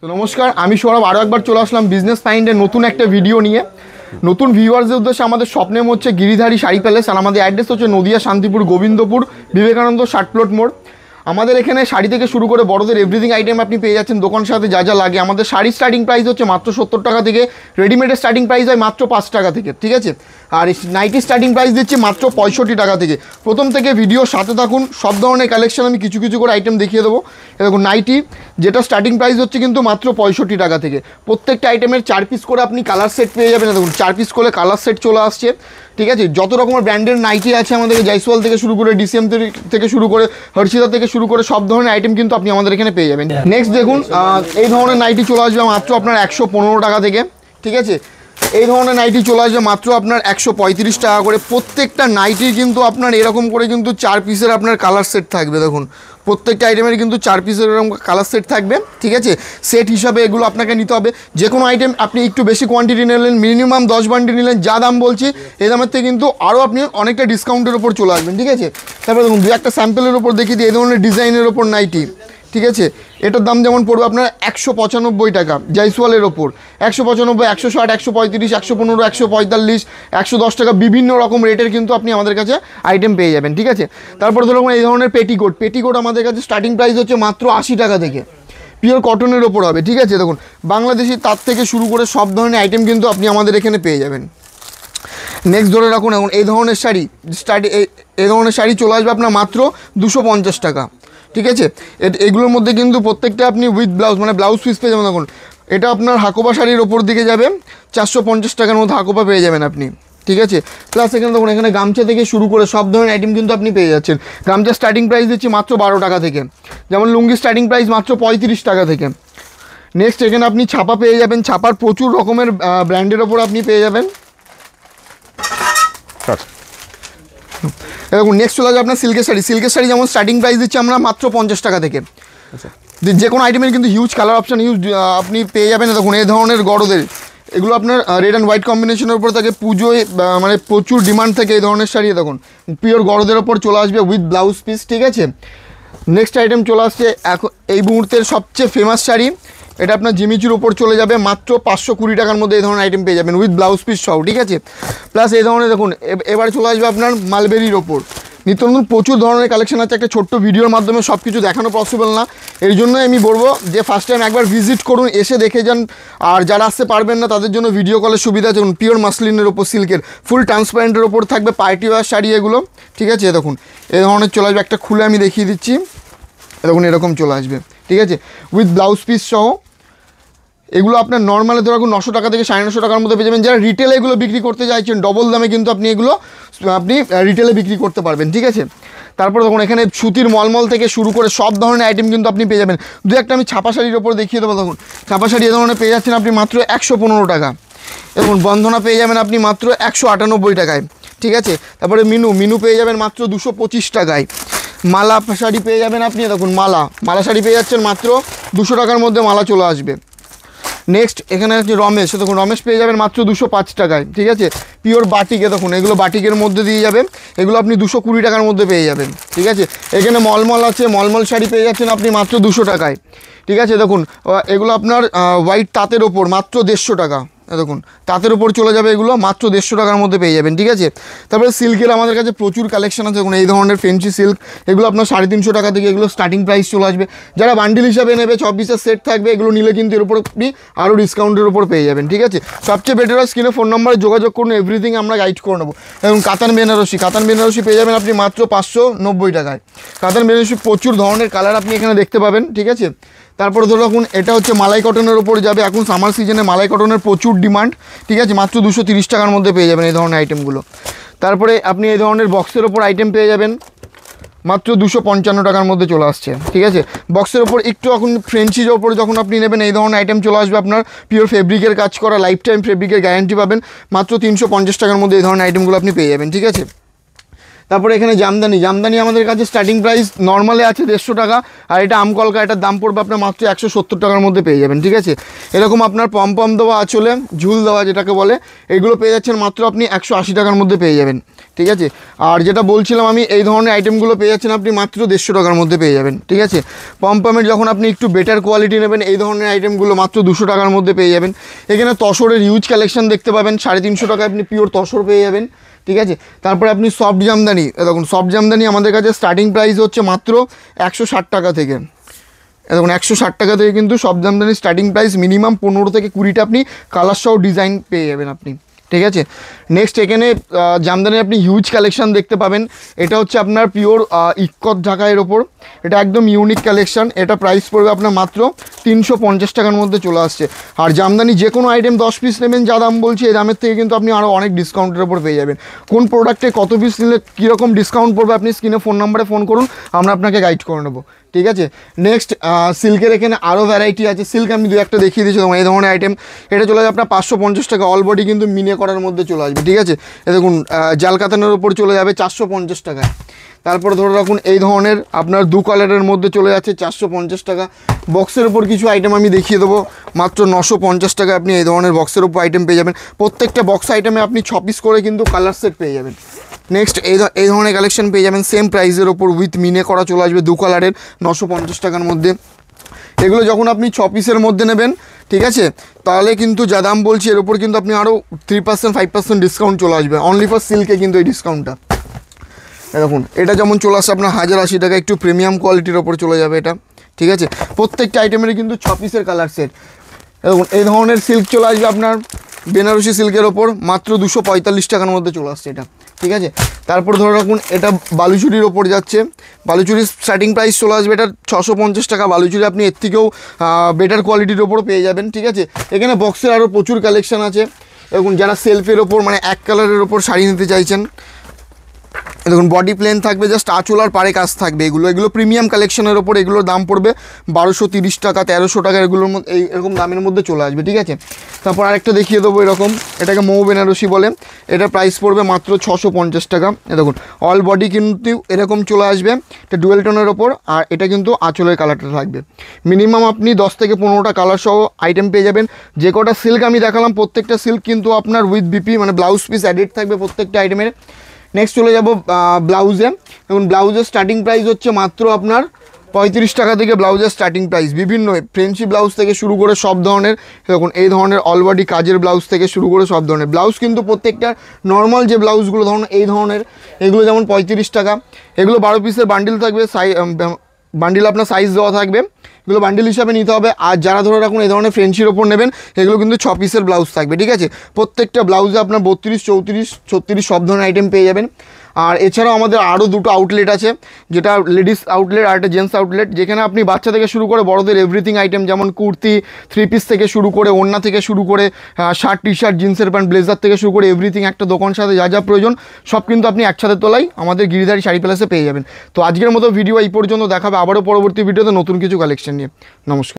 তো নমস্কার, আমি সৌরভ আরও একবার চলে আসলাম বিজনেস ফাইন্ডের নতুন একটা ভিডিও নিয়ে। নতুন ভিউয়ার্সদের উদ্দেশ্যে আমাদের স্বপ্নের হচ্ছে গিরিধারী শাড়ি প্যালেস, আর আমাদের অ্যাড্রেস হচ্ছে নদিয়া শান্তিপুর গোবিন্দপুর বিবেকানন্দ 60 প্লট মোড়। আমাদের এখানে শাড়ি থেকে শুরু করে বড়দের এভরিথিং আইটেম আপনি পেয়ে যাচ্ছেন দোকান সাথে যা যা লাগে। আমাদের শাড়ির স্টার্টিং প্রাইস হচ্ছে মাত্র 70 টাকা থেকে, রেডিমেডের স্টার্টিং প্রাইস হয় মাত্র 5 টাকা থেকে, ঠিক আছে। আর নাইটির স্টার্টিং প্রাইস দিচ্ছি মাত্র 65 টাকা থেকে। প্রথম থেকে ভিডিও সাথে থাকুন, সব ধরনের কালেকশন আমি কিছু কিছু করে আইটেম দেখিয়ে দেবো। দেখুন নাইটি, যেটা স্টার্টিং প্রাইস হচ্ছে কিন্তু মাত্র 65 টাকা থেকে। প্রত্যেকটা আইটেমের 4 পিস করে আপনি কালার সেট পেয়ে যাবেন। দেখুন 4 পিস করে কালার সেট চলে আসছে, ঠিক আছে। যত রকমের ব্র্যান্ডের নাইটি আছে আমাদের জয়সওয়াল থেকে শুরু করে ডিসিএম থেকে শুরু করে হর্ষিতা থেকে শুরু করে সব ধরনের আইটেম কিন্তু আপনি আমাদের এখানে পেয়ে যাবেন। নেক্সট দেখুন, এই ধরনের নাইটি চলে আসবে মাত্র আপনার 115 টাকা থেকে, ঠিক আছে। এই ধরনের নাইটি চলে আসবে মাত্র আপনার 135 টাকা করে। প্রত্যেকটা নাইটির কিন্তু আপনার এরকম করে কিন্তু 4 পিসের আপনার কালার সেট থাকবে। দেখুন প্রত্যেকটা আইটেমের কিন্তু 4 পিসের এরকম কালার সেট থাকবে, ঠিক আছে। সেট হিসাবে এগুলো আপনাকে নিতে হবে। যে কোনো আইটেম আপনি একটু বেশি কোয়ান্টিটি নিলেন, মিনিমাম 10 বান্ডিল নিলেন, যা দাম বলছি এই দামের থেকে কিন্তু আরও আপনি অনেকটা ডিসকাউন্টের ওপর চলে আসবেন, ঠিক আছে। তারপরে দেখুন 2 একটা স্যাম্পেলের ওপর দেখিয়ে দিই এই ধরনের ডিজাইনের ওপর নাইটি, ঠিক আছে। এটার দাম যেমন পড়বে আপনার 195 টাকা জয়সওয়ালের ওপর, 195, 160, 135, 115, 145, 110 টাকা, বিভিন্ন রকম রেটের কিন্তু আপনি আমাদের কাছে আইটেম পেয়ে যাবেন, ঠিক আছে। তারপরে ধরুন এই ধরনের পেটিকোট আমাদের কাছে স্টার্টিং প্রাইস হচ্ছে মাত্র 80 টাকা থেকে, পিওর কটনের ওপর হবে, ঠিক আছে। দেখুন বাংলাদেশি তার থেকে শুরু করে সব ধরনের আইটেম কিন্তু আপনি আমাদের এখানে পেয়ে যাবেন। নেক্সট ধরে রাখুন, এখন এই ধরনের শাড়ি এই ধরনের শাড়ি চলে আসবে আপনার মাত্র 250 টাকা, ঠিক আছে। এগুলোর মধ্যে কিন্তু প্রত্যেকটা আপনি উইথ ব্লাউজ মানে ব্লাউজ পিস পেয়ে যাবেন। দেখুন এটা আপনার হাকোবা শাড়ির ওপর দিকে যাবে, 450 টাকার মধ্যে হাকোবা পেয়ে যাবেন আপনি, ঠিক আছে। প্লাস এখানে দেখুন এখানে গামছা থেকে শুরু করে সব ধরনের আইটেম কিন্তু আপনি পেয়ে যাচ্ছেন। গামছা স্টার্টিং প্রাইস দিচ্ছি মাত্র 12 টাকা থেকে, যেমন লুঙ্গি স্টার্টিং প্রাইস মাত্র 35 টাকা থেকে। নেক্সট এখানে আপনি ছাপা পেয়ে যাবেন, ছাপার প্রচুর রকমের ব্র্যান্ডের ওপর আপনি পেয়ে যাবেন। দেখুন নেক্সট চলে যাবে আপনার সিল্কের শাড়ি যেমন স্টার্টিং প্রাইস দিচ্ছি আমরা মাত্র 50 টাকা থেকে। আচ্ছা, যে কোনো আইটেমের কিন্তু হিউজ কালার অপশান আপনি পেয়ে যাবেন। দেখুন এই ধরনের গড়দের এগুলো আপনার রেড অ্যান্ড হোয়াইট কম্বিনেশনের উপর থাকে, পুজোয় মানে প্রচুর ডিমান্ড থাকে এই ধরনের শাড়ি। দেখুন পিওর গড়দের ওপর চলে আসবে উইথ ব্লাউজ পিস, ঠিক আছে। নেক্সট আইটেম চলে আসছে এখন এই মুহূর্তের সবচেয়ে ফেমাস শাড়ি, এটা আপনার জিমিচুর ওপর চলে যাবে মাত্র 520 টাকার মধ্যে এই ধরনের আইটেম পেয়ে যাবেন উইথ ব্লাউজ পিস সহ, ঠিক আছে। প্লাস এই ধরনের দেখুন এবারে চলে আসবে আপনার মালবেরির ওপর। নিত্য নতুন প্রচুর ধরনের কালেকশন আছে, একটা ছোট্ট ভিডিওর মাধ্যমে সব কিছু দেখানো পসিবল না। এই জন্যই আমি বলবো যে ফার্স্ট টাইম একবার ভিজিট করুন, এসে দেখে যান। আর যারা আসতে পারবেন না তাদের জন্য ভিডিও কলের সুবিধা আছে। পিওর মাসলিনের ওপর সিল্কের ফুল ট্রান্সপারেন্টের ওপর থাকবে পার্টি ওয়ার শাড়ি এগুলো, ঠিক আছে। দেখুন এই ধরনের চলে আসবে, একটা খুলে আমি দেখিয়ে দিচ্ছি। দেখুন এরকম চলে আসবে, ঠিক আছে, উইথ ব্লাউজ পিস সহ। এগুলো আপনার নর্মালে ধরুন 900 টাকা থেকে 950 টাকার মধ্যে পেয়ে যাবেন। যারা রিটেলে এগুলো বিক্রি করতে চাইছেন ডবল দামে কিন্তু আপনি এগুলো রিটেলে বিক্রি করতে পারবেন, ঠিক আছে। তারপর দেখুন এখানে সুতির মলমল থেকে শুরু করে সব ধরনের আইটেম কিন্তু আপনি পেয়ে যাবেন। দু একটা আমি ছাপা শাড়ির ওপর দেখিয়ে দেবো। দেখুন ছাপা শাড়ি এ ধরনের পেয়ে যাচ্ছেন আপনি মাত্র 115 টাকা। এবং বন্ধনা পেয়ে যাবেন আপনি মাত্র 198 টাকায়, ঠিক আছে। তারপরে মিনু পেয়ে যাবেন মাত্র 225 টাকায়। মালা শাড়ি পেয়ে যাবেন আপনি, দেখুন মালা শাড়ি পেয়ে যাচ্ছেন মাত্র 200 টাকার মধ্যে মালা চলে আসবে। নেক্সট এখানে আছে রমেশ, দেখুন রমেশ পেয়ে যাবেন মাত্র 205 টাকায়, ঠিক আছে। পিওর বাটিকে, দেখুন এগুলো বাটিকের মধ্যে দিয়ে যাবে, এগুলো আপনি 220 টাকার মধ্যে পেয়ে যাবেন, ঠিক আছে। এখানে মলমল আছে, মলমল শাড়ি পেয়ে যাচ্ছেন আপনি মাত্র 200 টাকায়, ঠিক আছে। দেখুন এগুলো আপনার হোয়াইট তাঁতের ওপর মাত্র 150 টাকা। দেখুন তাঁতের ওপর চলে যাবে, এগুলো মাত্র 150 টাকার মধ্যে পেয়ে যাবেন, ঠিক আছে। তারপরে সিল্কের আমাদের কাছে প্রচুর কালেকশন আছে। দেখুন এই ধরনের ফেন্সি সিল্ক, এগুলো আপনার 350 টাকা থেকে এগুলো স্টার্টিং প্রাইস চলে আসবে। যারা বান্ডিল হিসাবে নেবে 6 পিসের সেট থাকবে, এগুলো নিলে কিন্তু এর উপর আপনি আরও ডিসকাউন্টের উপর পেয়ে যাবেন, ঠিক আছে। সবচেয়ে বেটার হয় স্ক্রিনে ফোন নম্বরে যোগাযোগ করুন, এভরিথিং আমরা গাইড করে নেবো। এবং কাতান বেনারসি পেয়ে যাবেন আপনি মাত্র 590 টাকায়। কাতান বেনারসি প্রচুর ধরনের কালার আপনি এখানে দেখতে পাবেন, ঠিক আছে। তারপরে ধরো রাখুন এটা হচ্ছে মালাই কটনের ওপর যাবে। এখন সামার সিজনে মালাই কটনের প্রচুর ডিমান্ড, ঠিক আছে। মাত্র 230 টাকার মধ্যে পেয়ে যাবেন এই ধরনের আইটেমগুলো। তারপরে আপনি এই ধরনের বক্সের ওপর আইটেম পেয়ে যাবেন মাত্র 255 টাকার মধ্যে চলে আসছে, ঠিক আছে। বক্সের ওপর একটু এখন ফ্রেঞ্চির ওপর যখন আপনি নেবেন এই ধরনের আইটেম চলে আসবে আপনার পিওর ফেব্রিকের কাজ করা, লাইফ টাইম ফেব্রিকের গ্যারান্টি পাবেন। মাত্র 350 টাকার মধ্যে এই ধরনের আইটেমগুলো আপনি পেয়ে যাবেন, ঠিক আছে। তারপরে এখানে জামদানি আমাদের কাছে স্টার্টিং প্রাইস নর্মালে আছে 150 টাকা, আর এটা আমকলকা, এটার দাম পড়বে আপনার মাত্র 170 টাকার মধ্যে পেয়ে যাবেন, ঠিক আছে। এরকম আপনার পম দেওয়া আঁচলে ঝুল দেওয়া যেটাকে বলে, এগুলো পেয়ে যাচ্ছেন মাত্র আপনি 180 টাকার মধ্যে পেয়ে যাবেন, ঠিক আছে। আর যেটা বলছিলাম আমি, এই ধরনের আইটেমগুলো পেয়ে যাচ্ছেন আপনি মাত্র 150 টাকার মধ্যে পেয়ে যাবেন, ঠিক আছে। পম্পমের যখন আপনি একটু বেটার কোয়ালিটি নেবেন, এই ধরনের আইটেমগুলো মাত্র 200 টাকার মধ্যে পেয়ে যাবেন। এখানে তসরের হিউজ কালেকশন দেখতে পাবেন, 350 টাকায় আপনি পিওর তসর পেয়ে যাবেন, ঠিক আছে। তারপরে আপনি সফট জামদানি, দেখুন সফট জামদানি আমাদের কাছে স্টার্টিং প্রাইস হচ্ছে মাত্র 160 টাকা থেকে। দেখুন 160 টাকা থেকে কিন্তু সফট জামদানির স্টার্টিং প্রাইস, মিনিমাম 15 থেকে 20টা আপনি কালার সহ ডিজাইন পেয়ে যাবেন আপনি, ঠিক আছে। নেক্সট এখানে জামদানির আপনি হিউজ কালেকশন দেখতে পাবেন। এটা হচ্ছে আপনার পিওর ইক্কত ঢাকাইয়ের ওপর, এটা একদম ইউনিক কালেকশন। এটা প্রাইস পড়বে আপনার মাত্র 350 টাকার মধ্যে চলে আসছে। আর জামদানি যে কোনো আইটেম 10 পিস নেবেন, যা দাম বলছি এই দামের থেকে কিন্তু আপনি আরও অনেক ডিসকাউন্টের ওপর পেয়ে যাবেন। কোন প্রোডাক্টে কত পিস নিলে কীরকম ডিসকাউন্ট পড়বে আপনি স্ক্রিনে ফোন নাম্বারে ফোন করুন, আমরা আপনাকে গাইড করে নেবো, ঠিক আছে। নেক্সট সিল্কের এখানে আরও ভ্যারাইটি আছে। সিল্ক আমি দু একটা দেখিয়ে দিয়েছি তোমার, এই ধরনের আইটেম এটা চলে যাবে আপনার 550 টাকা, অল বডি কিন্তু মিনে করার মধ্যে চলে আসবে, ঠিক আছে। এ দেখুন জাল কাতানের ওপর চলে যাবে 450 টাকায়। তারপরে ধরে রাখুন এই ধরনের আপনার 2 কালারের মধ্যে চলে যাচ্ছে 450 টাকা। বক্সের ওপর কিছু আইটেম আমি দেখিয়ে দেবো, মাত্র 950 টাকা আপনি এই ধরনের বক্সের ওপর আইটেম পেয়ে যাবেন। প্রত্যেকটা বক্স আইটেমে আপনি 6 পিস করে কিন্তু কালার সেট পেয়ে যাবেন। নেক্সট এই ধরনের কালেকশন পেয়ে যাবেন সেম প্রাইসের ওপর, উইথ মিনে করা চলে আসবে 2 কালারের 950 টাকার মধ্যে। এগুলো যখন আপনি 6 পিসের মধ্যে নেবেন, ঠিক আছে, তাহলে কিন্তু যা দাম বলছি এর ওপর কিন্তু আপনি আরও 3% 5% ডিসকাউন্ট চলে আসবে, অনলি ফর সিল্কে কিন্তু এই ডিসকাউন্টটা। দেখুন এটা যেমন চলে আসছে আপনার 1080 টাকা, একটু প্রিমিয়াম কোয়ালিটির ওপর চলে যাবে এটা, ঠিক আছে। প্রত্যেকটা আইটেমেরই কিন্তু 6 পিসের কালার সেট। দেখুন এই ধরনের সিল্ক চলে আসবে আপনার বেনারসি সিল্কের ওপর, মাত্র 245 টাকার মধ্যে চলে আসছে এটা, ঠিক আছে। তারপর ধরে রাখুন এটা বালুচুরির ওপর যাচ্ছে, বালুচুরির স্টার্টিং প্রাইস চলে আসবে এটা 650 টাকা। বালুচুরি আপনি এর থেকেও বেটার কোয়ালিটির ওপর পেয়ে যাবেন, ঠিক আছে। এখানে বক্সের আরও প্রচুর কালেকশান আছে। দেখুন যারা সেলফের ওপর মানে এক কালারের ওপর শাড়ি নিতে চাইছেন, দেখুন বডি প্লেন থাকবে, জাস্ট আঁচল আর পাড়ে কাজ থাকবে। এগুলো প্রিমিয়াম কালেকশনের ওপর, এগুলোর দাম পড়বে 1230 টাকা 1300 টাকা, এগুলোর মধ্যে এরকম দামের মধ্যে চলে আসবে, ঠিক আছে। তারপর আরেকটা দেখিয়ে দেবো এরকম, এটাকে মৌ বেনারসি বলে, এটার প্রাইস পড়বে মাত্র 650 টাকা। দেখুন অল বডি কিন্তু এরকম চলে আসবে, এটা ডুয়েল টোনের ওপর, আর এটা কিন্তু আঁচলের কালারটা থাকবে। মিনিমাম আপনি 10 থেকে 15টা কালার সহ আইটেম পেয়ে যাবেন। যে কটা সিল্ক আমি দেখালাম প্রত্যেকটা সিল্ক কিন্তু আপনার উইথ বিপি মানে ব্লাউজ পিস অ্যাডেড থাকবে প্রত্যেকটা আইটেমের। নেক্সট চলে যাব ব্লাউজে। এবং ব্লাউজের স্টার্টিং প্রাইস হচ্ছে মাত্র আপনার 35 টাকা থেকে ব্লাউজের স্টার্টিং প্রাইস। বিভিন্ন ফ্রেঞ্চি ব্লাউজ থেকে শুরু করে সব ধরনের, দেখুন এই ধরনের অলবডি কাজের ব্লাউজ থেকে শুরু করে সব ধরনের ব্লাউজ কিন্তু প্রত্যেকটা নর্মাল যে ব্লাউজগুলো ধরুন এই ধরনের, এগুলো যেমন 35 টাকা। এগুলো 12 পিসের বান্ডিল থাকবে, বান্ডিল আপনার সাইজ দেওয়া থাকবে, এগুলো বান্ডিল হিসাবে নিতে হবে। আর যারা ধরে রাখুন এই ধরনের ফ্রেঞ্চির ওপর নেবেন, এগুলো কিন্তু 6 পিসের ব্লাউজ থাকবে, ঠিক আছে। প্রত্যেকটা ব্লাউজে আপনার 32, 34, 36 সব ধরনের আইটেম পেয়ে যাবেন। আর এছাড়াও আমাদের আরও 2টো আউটলেট আছে, যেটা লেডিস আউটলেট আর একটা জেন্টস আউটলেট, যেখানে আপনি বাচ্চা থেকে শুরু করে বড়দের এভরিথিং আইটেম, যেমন কুর্তি, 3 পিস থেকে শুরু করে ওড়না থেকে শুরু করে শার্ট, টি শার্ট, জিন্সের প্যান্ট, ব্লেজার থেকে শুরু করে এভরিথিং, একটা দোকান সাথে যা যা প্রয়োজন সব কিন্তু আপনি একসাথে তোলাই আমাদের গিরিধারী শাড়ি প্যালেসে পেয়ে যাবেন। তো আজকের মতো ভিডিও এই পর্যন্ত, দেখাবে আবারও পরবর্তী ভিডিওতে নতুন কিছু কালেকশন নিয়ে। নমস্কার।